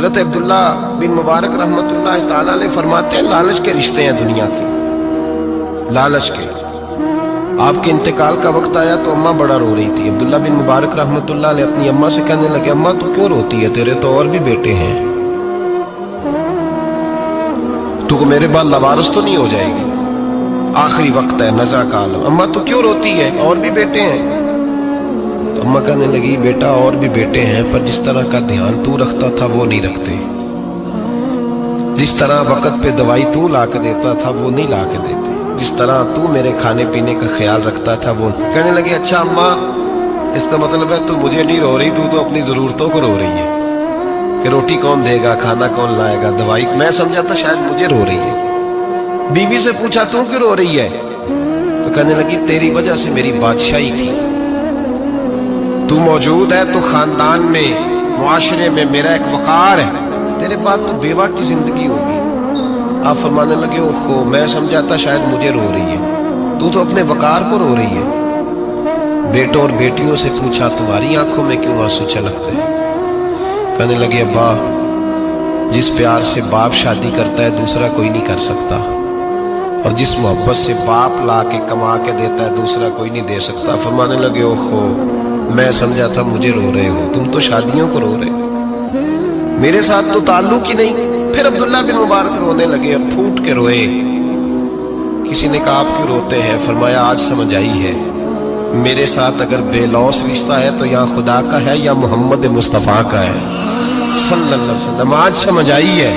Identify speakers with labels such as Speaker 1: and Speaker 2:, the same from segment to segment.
Speaker 1: حضرت عبداللہ بن مبارک رحمتاللہ تعالی علیہ فرماتے ہیں لالچ کے رشتے ہیں دنیا کے، لالچ کے۔ آپ کے انتقال کا وقت آیا تو اماں بڑا رو رہی تھی۔ عبداللہ بن مبارک رحمت اللہ علیہ اپنی اماں سے کہنے لگے اماں تو کیوں روتی ہے، تیرے تو اور بھی بیٹے ہیں، تو کو میرے بعد لوارث تو نہیں ہو جائے گی، آخری وقت ہے، نزع کا عالم، اماں تو کیوں روتی ہے، اور بھی بیٹے ہیں؟ تو اماں کہنے لگی بیٹا اور بھی بیٹے ہیں، پر جس طرح کا دھیان تو رکھتا تھا وہ نہیں رکھتے، جس طرح وقت پہ دوائی تو لا کے دیتا تھا وہ نہیں لا کے دیتے، جس طرح تو میرے کھانے پینے کا خیال رکھتا تھا وہ۔ کہنے لگے اچھا اماں اس کا مطلب ہے تو مجھے نہیں رو رہی، تو اپنی ضرورتوں کو رو رہی ہے کہ روٹی کون دے گا، کھانا کون لائے گا، دوائی، میں سمجھا تھا شاید مجھے رو رہی ہے۔ بیوی سے پوچھا تو کیوں رو رہی ہے، تو کہنے لگی تیری وجہ سے میری بادشاہی تھی، تو موجود ہے تو خاندان میں معاشرے میں میرا ایک وقار ہے، تیرے بعد تو بیوہ کی زندگی ہوگی۔ آپ فرمانے لگے اوہو میں سمجھا تھا شاید مجھے رو رہی ہے، تو اپنے وقار کو رو رہی ہے۔ بیٹوں اور بیٹیوں سے پوچھا تمہاری آنکھوں میں کیوں آنسو چھلکتے ہیں؟ کہنے لگے ابا جس پیار سے باپ شادی کرتا ہے دوسرا کوئی نہیں کر سکتا، اور جس محبت سے باپ لا کے کما کے دیتا ہے دوسرا کوئی نہیں دے سکتا۔ فرمانے لگے اوہو میں سمجھا تھا مجھے رو رہے ہو، تم تو شادیوں کو رو رہے ہو، میرے ساتھ تو تعلق ہی نہیں۔ پھر عبداللہ بن مبارک رونے لگے اور پھوٹ کے روئے۔ کسی نے کہا آپ کیوں روتے ہیں؟ فرمایا آج سمجھ آئی ہے میرے ساتھ اگر بے لوث رشتہ ہے تو یا خدا کا ہے یا محمد مصطفیٰ کا ہے صلی اللہ علیہ وسلم، آج سمجھ آئی ہے۔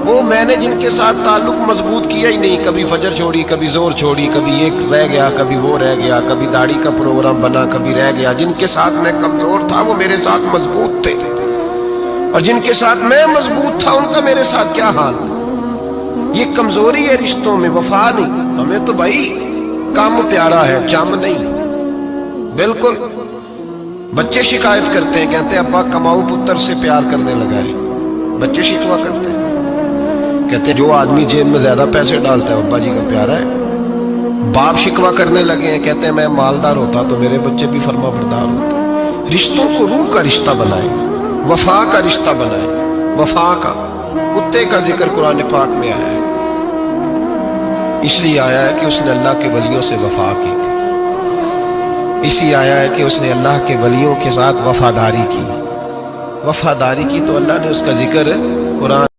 Speaker 1: وہ میں نے جن کے ساتھ تعلق مضبوط کیا ہی نہیں، کبھی فجر چھوڑی، کبھی زور چھوڑی، کبھی ایک رہ گیا، کبھی وہ رہ گیا، کبھی داڑھی کا پروگرام بنا، کبھی رہ گیا، جن کے ساتھ میں کمزور تھا وہ میرے ساتھ مضبوط تھے، اور جن کے ساتھ میں مضبوط تھا ان کا میرے ساتھ کیا حال تھا۔ یہ کمزوری ہے رشتوں میں، وفا نہیں۔ ہمیں تو بھائی کام پیارا ہے، چم نہیں۔ بالکل بچے شکایت کرتے ہیں، کہتے ہیں ابا کماؤ پتر سے پیار کرنے لگا ہے، بچے شکوا کرتے ہیں، کہتے ہیں جو آدمی جیب میں زیادہ پیسے ڈالتا ہے ابا جی کا پیارا ہے۔ باپ شکوا کرنے لگے ہیں، کہتے ہیں میں مالدار ہوتا تو میرے بچے بھی فرما بردار ہوتے۔ رشتوں کو روح کا رشتہ بنائیں، وفا کا رشتہ بنائیں، وفا کا۔ کتے کا ذکر قرآن پاک میں آیا ہے، اس لیے آیا ہے کہ اس نے اللہ کے ولیوں سے وفا کی تھی، اسی آیا ہے کہ اس نے اللہ کے ولیوں کے ساتھ وفاداری کی، وفاداری کی تو اللہ نے اس کا ذکر قرآن